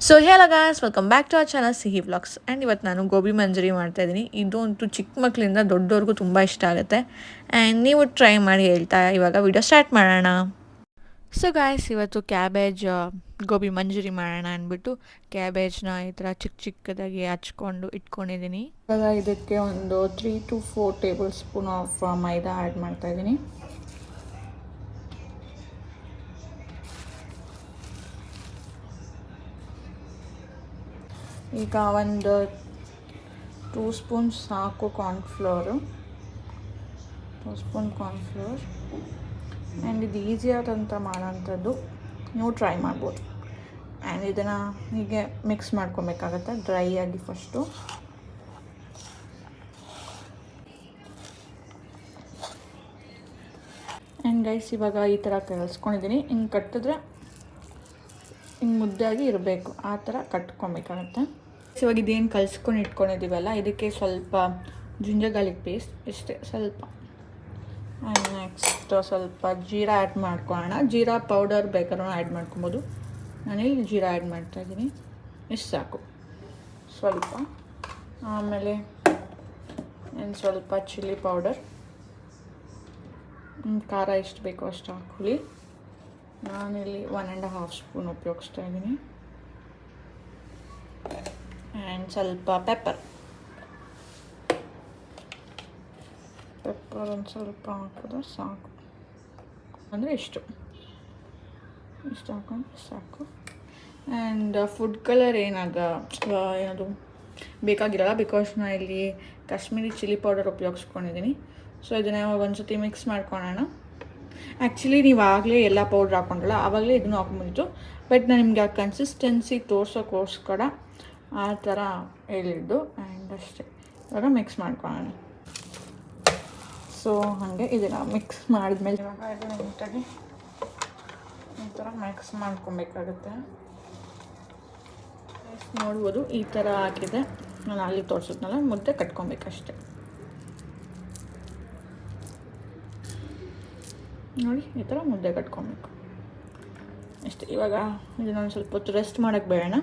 So hello guys, welcome back to our channel Sihi vlogs. And ಇವತ್ತು ನಾನು ಗೋಬಿ ಮಂಚೂರಿ ಮಾಡ್ತಾಯಿದ್ದೀನಿ. ಇದು ಅಂತೂ ಚಿಕ್ಕ ಮಕ್ಕಳಿಂದ ದೊಡ್ಡವ್ರಿಗೂ ತುಂಬ ಇಷ್ಟ ಆಗುತ್ತೆ. ಆ್ಯಂಡ್ ನೀವು ಟ್ರೈ ಮಾಡಿ ಹೇಳ್ತಾ ಇವಾಗ ವಿಡಿಯೋ ಸ್ಟಾರ್ಟ್ ಮಾಡೋಣ. ಸೊ ಗಾಯ್ಸ್, ಇವತ್ತು ಕ್ಯಾಬೇಜ್ ಗೋಬಿ ಮಂಚೂರಿ ಮಾಡೋಣ ಅಂದ್ಬಿಟ್ಟು ಕ್ಯಾಬೇಜ್ನ ಈ ಥರ ಚಿಕ್ಕ ಚಿಕ್ಕದಾಗಿ ಹಚ್ಕೊಂಡು ಇಟ್ಕೊಂಡಿದ್ದೀನಿ. ಇವಾಗ ಇದಕ್ಕೆ ಒಂದು 3 to 4 table spoon of maida add ಮಾಡ್ತಾಯಿದ್ದೀನಿ. ಈಗ ಒಂದು 2 ಸ್ಪೂನ್ಸ್ ಸಾಕು ಕಾರ್ನ್ಫ್ಲೋರು, 2 ಸ್ಪೂನ್ ಕಾರ್ನ್ಫ್ಲೋರ್. ಆ್ಯಂಡ್ ಇದು ಈಸಿಯಾದಂಥ ಮಾಡೋಂಥದ್ದು, ನೀವು ಟ್ರೈ ಮಾಡ್ಬೋದು. ಆ್ಯಂಡ್ ಇದನ್ನು ಹೀಗೆ ಮಿಕ್ಸ್ ಮಾಡ್ಕೊಬೇಕಾಗತ್ತೆ ಡ್ರೈ ಆಗಿ ಫಸ್ಟು. ಆ್ಯಂಡ್ ಗೈಸ್, ಇವಾಗ ಈ ಥರ ಕಲಿಸ್ಕೊಂಡಿದ್ದೀನಿ. ಹಿಂಗೆ ಕಟ್ಟಿದ್ರೆ ಹಿಂಗೆ ಮುದ್ದಾಗಿ ಇರಬೇಕು, ಆ ಥರ ಕಟ್ಕೊಬೇಕಾಗತ್ತೆ. ಇವಾಗ ಇದೇನು ಕಲಿಸ್ಕೊಂಡು ಇಟ್ಕೊಂಡಿದ್ದೀವಲ್ಲ, ಇದಕ್ಕೆ ಸ್ವಲ್ಪ ಜಿಂಜರ್ ಗಾರ್ಲಿಕ್ ಪೇಸ್ಟ್ ಇಷ್ಟೇ ಸ್ವಲ್ಪ. ಆ್ಯಂಡ್ ನೆಕ್ಸ್ಟ್ ಸ್ವಲ್ಪ ಜೀರಾ ಆ್ಯಡ್ ಮಾಡ್ಕೊಳ್ಳೋಣ. ಜೀರಾ ಪೌಡರ್ ಬೇಕಾದ್ರೂ ಆ್ಯಡ್ ಮಾಡ್ಕೊಬೋದು. ನಾನಿಲ್ಲಿ ಜೀರಾ ಆ್ಯಡ್ ಮಾಡ್ತಾಯಿದ್ದೀನಿ, ಇಷ್ಟು ಸಾಕು ಸ್ವಲ್ಪ. ಆಮೇಲೆ ಇನ್ನು ಸ್ವಲ್ಪ ಚಿಲ್ಲಿ ಪೌಡರ್, ಖಾರ ಎಷ್ಟು ಬೇಕೋ ಅಷ್ಟು ಹಾಕೊಳ್ಳಿ. ನಾನಿಲ್ಲಿ 1.5 ಸ್ಪೂನ್ ಉಪಯೋಗಿಸ್ತಾ ಇದ್ದೀನಿ. ಆ್ಯಂಡ್ ಸ್ವಲ್ಪ ಪೆಪ್ಪರ್ ಒಂದು ಸ್ವಲ್ಪ ಹಾಕಿದ್ರೆ ಸಾಕು. ಅಂದರೆ ಇಷ್ಟು ಹಾಕೊಂಡ್ರೆ ಸಾಕು. ಆ್ಯಂಡ್ ಫುಡ್ ಕಲರ್ ಏನದು ಬೇಕಾಗಿರಲ್ಲ, ಬಿಕಾಸ್ ನಾನು ಇಲ್ಲಿ ಕಾಶ್ಮೀರಿ ಚಿಲ್ಲಿ ಪೌಡರ್ ಉಪಯೋಗಿಸ್ಕೊಂಡಿದ್ದೀನಿ. ಸೊ ಇದನ್ನು ಒಂದು ಸತಿ ಮಿಕ್ಸ್ ಮಾಡ್ಕೊಳ್ಳೋಣ. ಆ್ಯಕ್ಚುಲಿ ನೀವು ಆಗಲೇ ಎಲ್ಲ ಪೌಡ್ರ್ ಹಾಕೊಂಡ್ರಲ್ಲ, ಆವಾಗಲೇ ಇದನ್ನು ಹಾಕೊಂಡ್ಬಿಟ್ಟು, ಬಟ್ ನಾನು ನಿಮಗೆ ಆ ಕನ್ಸಿಸ್ಟೆನ್ಸಿ ತೋರ್ಸೋಕ್ಕೋಸ್ಕರ ಆ ಥರ ಹೇಳಿದ್ದು. ಆ್ಯಂಡ್ ಅಷ್ಟೇ, ಇವಾಗ ಮಿಕ್ಸ್ ಮಾಡ್ಕೊಳ್ಳೋಣ. ಸೊ ಹಾಗೆ ಇದನ್ನು ಮಿಕ್ಸ್ ಮಾಡಿದ್ಮೇಲೆ ಇವಾಗ ಇದು ನೀಟಾಗಿ ಈ ಥರ ಮಿಕ್ಸ್ ಮಾಡ್ಕೊಬೇಕಾಗುತ್ತೆ. ನೋಡ್ಬೋದು ಈ ಥರ ಆಗಿದೆ. ನಾನು ಅಲ್ಲಿ ತೋರಿಸಿದ್ನಲ್ಲ, ಮುದ್ದೆ ಕಟ್ಕೊಬೇಕಷ್ಟೆ. ನೋಡಿ, ಈ ಥರ ಮುದ್ದೆ ಕಟ್ಕೊಬೇಕು ಅಷ್ಟೇ. ಇವಾಗ ಇದನ್ನೊಂದು ಸ್ವಲ್ಪ ಹೊತ್ತು ರೆಸ್ಟ್ ಮಾಡೋಕ್ಕೆ ಬೇಡ,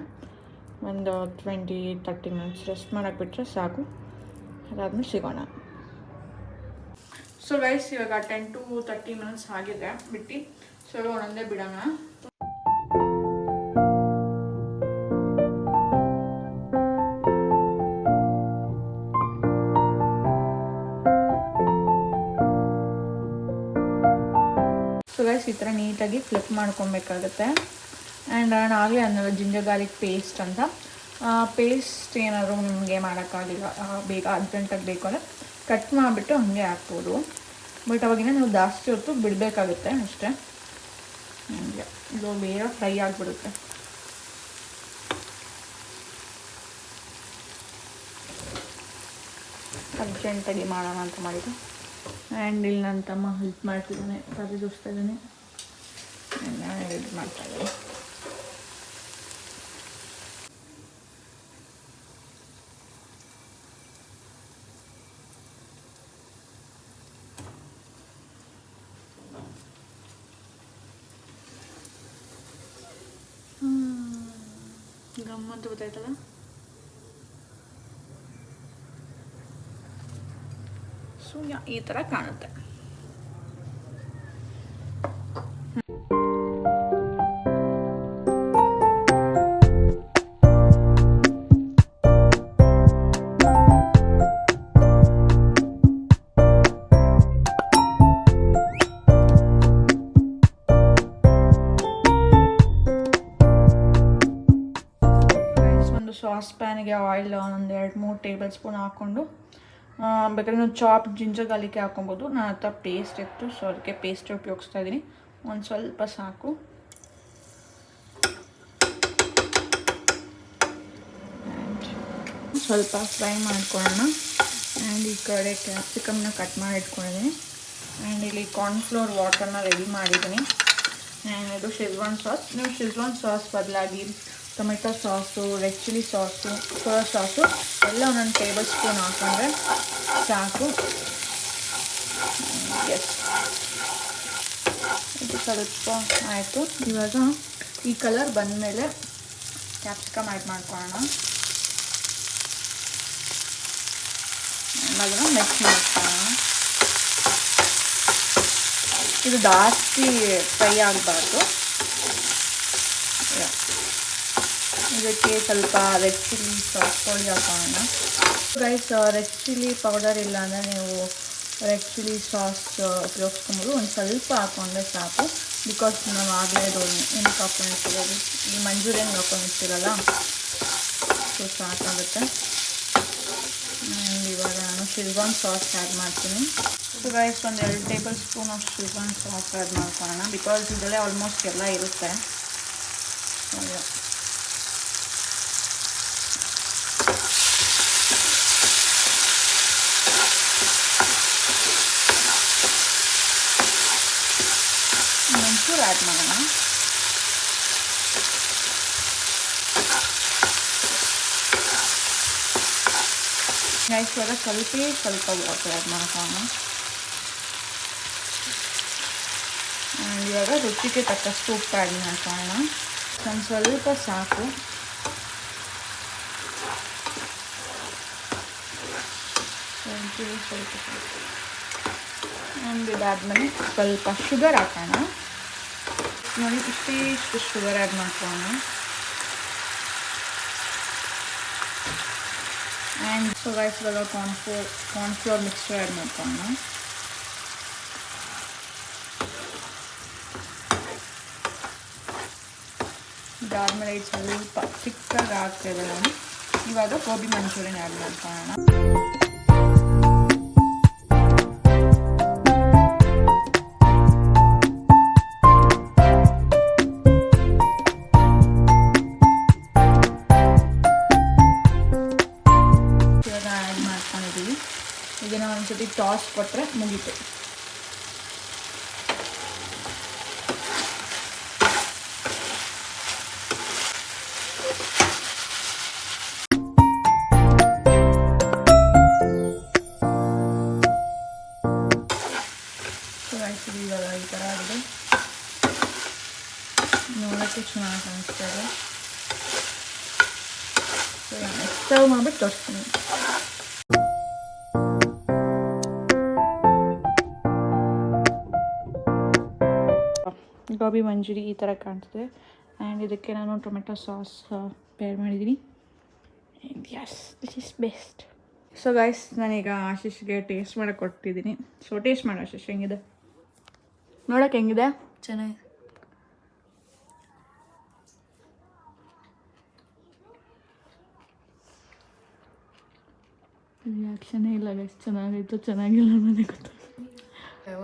ಒಂದು 20-30 ಮಿನಿಟ್ಸ್ ರೆಸ್ಟ್ ಮಾಡೋಕ್ಕೆ ಬಿಟ್ಟರೆ ಸಾಕು. ಅದಾದ್ಮೇಲೆ ಸಿಗೋಣ. ಸೊ ಗೈಸ್, ಇವಾಗ 10 to 30 ಮಿನಿಟ್ಸ್ ಆಗಿದೆ ಬಿಟ್ಟು. ಸೊ ಒಂದೊಂದೇ ಬಿಡೋಣ. ಸೊ ಗೈಸ್, ಈ ಥರ ನೀಟಾಗಿ ಫ್ಲಿಪ್ ಮಾಡ್ಕೊಬೇಕಾಗುತ್ತೆ. ಆ್ಯಂಡ್ ನಾನು ಆಗಲೇ ಅನ್ನೋದು ಜಿಂಜರ್ ಗಾರ್ಲಿಕ್ ಪೇಸ್ಟ್ ಅಂತ. ಪೇಸ್ಟ್ ಏನಾದರೂ ನಿಮಗೆ ಮಾಡೋಕ್ಕಾಗಿಲ್ಲ, ಬೇಗ ಅರ್ಜೆಂಟಾಗಿ ಬೇಕು ಅಂದರೆ ಕಟ್ ಮಾಡಿಬಿಟ್ಟು ಹಾಗೆ ಹಾಕ್ಬೋದು. ಬಟ್ ಅವಾಗಿನ ನೀವು ಜಾಸ್ತಿ ಹೊತ್ತು ಬಿಡಬೇಕಾಗುತ್ತೆ ಅಷ್ಟೇ. ಹಂಗೆ ಇದು ಬೇಗ ಫ್ರೈ ಆಗಿಬಿಡುತ್ತೆ. ಅರ್ಜೆಂಟಾಗಿ ಮಾಡೋಣ ಅಂತ ಮಾಡಿದ್ದು. ಆ್ಯಂಡ್ ಇಲ್ಲಿ ನನ್ನ ತಮ್ಮ ಹೆಲ್ಪ್ ಮಾಡ್ತಿದ್ದಾನೆ, ತಲೆ ದೋಸ್ತಾ ಇದ್ದಾನೆ, ನಾನು ಹೆಲ್ಪ್ ಮಾಡ್ತಾಯಿದ್ದೀನಿ. ಗಮ್ಮಂತ ಗೊತ್ತಾಯ್ತಲ್ಲ. ಸೊ ಈ ಥರ ಕಾಣುತ್ತೆ. ಸಾಸ್ ಪ್ಯಾನಿಗೆ ಆಯಿಲ್ ಒಂದು 2-3 ಟೇಬಲ್ ಸ್ಪೂನ್ ಹಾಕ್ಕೊಂಡು, ಬೇಕಾದ್ರೆ ನೀವು ಚಾಪ್ ಜಿಂಜರ್ ಗಾರ್ಲಿಕ್ ಹಾಕೊಬೋದು. ನನ್ನ ಹತ್ರ ಪೇಸ್ಟ್ ಇತ್ತು, ಸೊ ಅದಕ್ಕೆ ಪೇಸ್ಟ್ ಉಪಯೋಗಿಸ್ತಾ ಇದ್ದೀನಿ. ಒಂದು ಸ್ವಲ್ಪ ಸಾಕು. ಸ್ವಲ್ಪ ಫ್ರೈ ಮಾಡ್ಕೊಳ್ಳೋಣ. ಆ್ಯಂಡ್ ಈ ಕಡೆ ಕ್ಯಾಪ್ಸಿಕಮ್ನ ಕಟ್ ಮಾಡಿ ಇಟ್ಕೊಂಡಿದ್ದೀನಿ. ಆ್ಯಂಡ್ ಇಲ್ಲಿ ಕಾರ್ನ್ಫ್ಲೋರ್ ವಾಟರ್ನ ರೆಡಿ ಮಾಡಿದ್ದೀನಿ. ಆ್ಯಂಡ್ ಇದು ಶೆಜ್ವಾನ್ ಸಾಸ್. ನೀವು ಶೆಜ್ವಾನ್ ಸಾಸ್ ಬದಲಾಗಿ tomato sauce, red chilli sauce, soya sauce ಎಲ್ಲ ಒಂದೊಂದು ಟೇಬಲ್ ಸ್ಪೂನ್ ಹಾಕೊಂಡ್ರೆ ಸಾಕು. ಎಸ್, ಇದು ಸ್ವಲ್ಪ ಆಯಿತು. ಇವಾಗ ಈ ಕಲರ್ ಬಂದಮೇಲೆ ಕ್ಯಾಪ್ಸಿಕಮ್ ಆ್ಯಡ್ ಮಾಡ್ಕೊಳ್ಳೋಣ. ಅದನ್ನು ಮಿಕ್ಸ್ ಮಾಡ್ಕೊಳ್ಳೋಣ. ಇದು ಜಾಸ್ತಿ ಫ್ರೈ ಆಗಬಾರ್ದು. ಇದಕ್ಕೆ ಸ್ವಲ್ಪ ರೆಡ್ ಚಿಲ್ಲಿ ಸಾಸ್ ಪೌಡರ್ ಹಾಕೋಣ. ಗೈಸ್, ರೆಡ್ ಚಿಲ್ಲಿ ಪೌಡರ್ ಇಲ್ಲ ಅಂದರೆ ನೀವು ರೆಡ್ ಚಿಲ್ಲಿ ಸಾಸ್ ಉಪಯೋಗಿಸ್ಕೊಬೋದು. ಒಂದು ಸ್ವಲ್ಪ ಹಾಕ್ಕೊಂಡ್ರೆ ಸಾಕು. ಬಿಕಾಸ್ ನಾವು ಆಗಲೇ ಇದು ಏನಕ್ಕೆ ಹಾಕ್ಕೊಂಡಿರ್ತೀವಿ, ಈ ಮಂಚೂರಿಯನ್ಗೆ ಹಾಕ್ಕೊಂಡಿರ್ತೀರಲ್ಲ, ಸೊ ಸಾಕಾಗುತ್ತೆ. ಇವಾಗ ನಾನು ಶೆಜ್ವಾನ್ ಸಾಸ್ ಆ್ಯಡ್ ಮಾಡ್ತೀನಿ. ಸೊ ಗೈಸ್, ಒಂದು 2 table spoon of Schezwan sauce add ಮಾಡ್ಕೊಳ್ಳೋಣ. ಬಿಕಾಸ್ ಇದರಲ್ಲೇ ಆಲ್ಮೋಸ್ಟ್ ಎಲ್ಲ ಇರುತ್ತೆ. ಮಂಚೂರ್ ಆ್ಯಡ್ ಮಾಡೋಣ. ಗೈಸ್, ಇವಾಗ ಸ್ವಲ್ಪ ವಾಟರ್ ಆ್ಯಡ್ ಮಾಡ್ಕೊಳ್ಳೋಣ. ಇವಾಗ ರುಚಿಗೆ ತಕ್ಕಷ್ಟು ಉಪ್ಪು ಆ್ಯಡ್ ಮಾಡ್ಕೊಳ್ಳೋಣ. ಒಂದು ಸ್ವಲ್ಪ ಸಾಕು. ಸ್ವಲ್ಪ ಇದಾದ್ಮೇಲೆ ಸ್ವಲ್ಪ ಶುಗರ್ ಹಾಕೋಣ. ನೋಡಿ, ಇಷ್ಟು ಶುಗರ್ ಆ್ಯಡ್ ಮಾಡ್ಕೊಳ್ಳೋಣ. ಆ್ಯಂಡ್ ಸೊ ಗೈಸ್, ಇವಾಗ ಕಾರ್ನ್ಫ್ಲೋರ್ ಮಿಕ್ಸ್ಚರ್ ಆ್ಯಡ್ ಮಾಡ್ಕೊಳ್ಳೋಣ. ಇದಾದಮೇಲೆ ಇದು ಸ್ವಲ್ಪ ಚಿಕ್ಕದಾಗಿ ಆಗ್ತಾಯಿದೆ. ನಾನು ಇವಾಗ ಗೋಬಿ ಮಂಚೂರಿಯನ್ ಆ್ಯಡ್ ಮಾಡ್ಕೊಳ್ಳೋಣ. ಇವಾಗ ಆ್ಯಡ್ ಮಾಡ್ಕೊಂಡಿದ್ದೀವಿ. ಇದನ್ನು ಒಂದ್ಸತಿ ಟಾಸ್ ಕೊಟ್ಟರೆ ಮುಗೀತು. ಇವಾಗ ಈ ಥರ ಆಗಿದೆ. ನೋಡೋಕ್ಕೆ ಚೆನ್ನಾಗಿ ಕಾಣಿಸ್ತಾ ಇದೆ. ಸರ್ವ್ ಮಾಡಿಬಿಟ್ಟು ತೋರಿಸ್ತೀನಿ. ಗೋಬಿ ಮಂಚೂರಿ ಈ ಥರ ಕಾಣಿಸ್ತಿದೆ. ಆ್ಯಂಡ್ ಇದಕ್ಕೆ ನಾನು ಟೊಮೆಟೊ ಸಾಸ್ ಪೇರ್ ಮಾಡಿದ್ದೀನಿ. Yes, this is best. So guys, ನಾನೀಗ ಆಶೀಶ್ಗೆ ಟೇಸ್ಟ್ ಮಾಡೋಕ್ಕೆ ಕೊಟ್ಟಿದ್ದೀನಿ. ಸೊ ಟೇಸ್ಟ್ ಮಾಡೋ ಆಶೀಶ್, ಹೆಂಗಿದೆ? ನೋಡೋಕೆ ಹೆಂಗಿದೆ? ಚೆನ್ನಾಗಿ. ರಿಯಾಕ್ಷನೇ ಇಲ್ಲ ಗೈಸ್. ಚೆನ್ನಾಗಿತ್ತು ಚೆನ್ನಾಗಿಲ್ಲ ನನಗೆ ಗೊತ್ತು.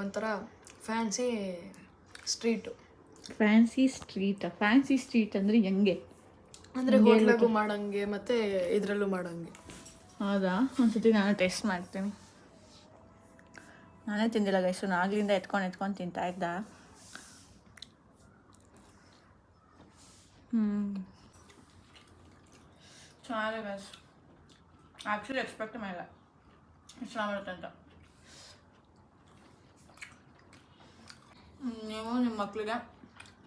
ಒಂಥರ ಫ್ಯಾನ್ಸಿ ಸ್ಟ್ರೀಟು. ಫ್ಯಾನ್ಸಿ ಸ್ಟ್ರೀಟ್ ಅಂದರೆ ಹೆಂಗೆ? ಅಂದರೆ ಹೋಟ್ಲಾಗೂ ಮಾಡೋಂಗೆ ಮತ್ತು ಇದರಲ್ಲೂ ಮಾಡೋಂಗೆ. ಹೌದಾ? ಒಂದ್ಸತಿ ನಾನು ಟೇಸ್ಟ್ ಮಾಡ್ತೀನಿ. ನಾನೇ ತಿಂದಿಲ್ಲ ಗೈಸು, ನಾಗಲಿಂದ ಎತ್ಕೊಂಡು ತಿಂತಾ ಇದ್ದ. ಚೆನ್ನಾಗಿದೆ ಗೈಸ್. ಆ್ಯಕ್ಚುಲಿ ಎಕ್ಸ್ಪೆಕ್ಟ್ ಮಾಡಿಲ್ಲ ಎಷ್ಟು ಚೆನ್ನಾಗಿರುತ್ತೆ ಅಂತ. ನೀವು ನಿಮ್ಮ ಮಕ್ಕಳಿಗೆ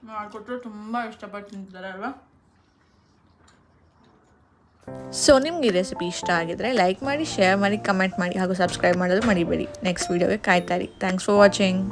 ಮಾಡಿಕೊಟ್ರೆ ತುಂಬ ಇಷ್ಟಪಟ್ಟು ತಿಂತಿದ್ದಾರೆ ಅಲ್ವಾ? ಸೊ ನಿಮ್ಗೆ ಈ ರೆಸಿಪಿ ಇಷ್ಟ ಆಗಿದ್ರೆ ಲೈಕ್ ಮಾಡಿ, ಶೇರ್ ಮಾಡಿ, ಕಮೆಂಟ್ ಮಾಡಿ ಹಾಗೂ ಸಬ್ಸ್ಕ್ರೈಬ್ ಮಾಡೋದು ಮರಿಬೇಡಿ. ನೆಕ್ಸ್ಟ್ ವೀಡಿಯೋಗೆ ಕಾಯ್ತಾರಿ. Thanks for watching.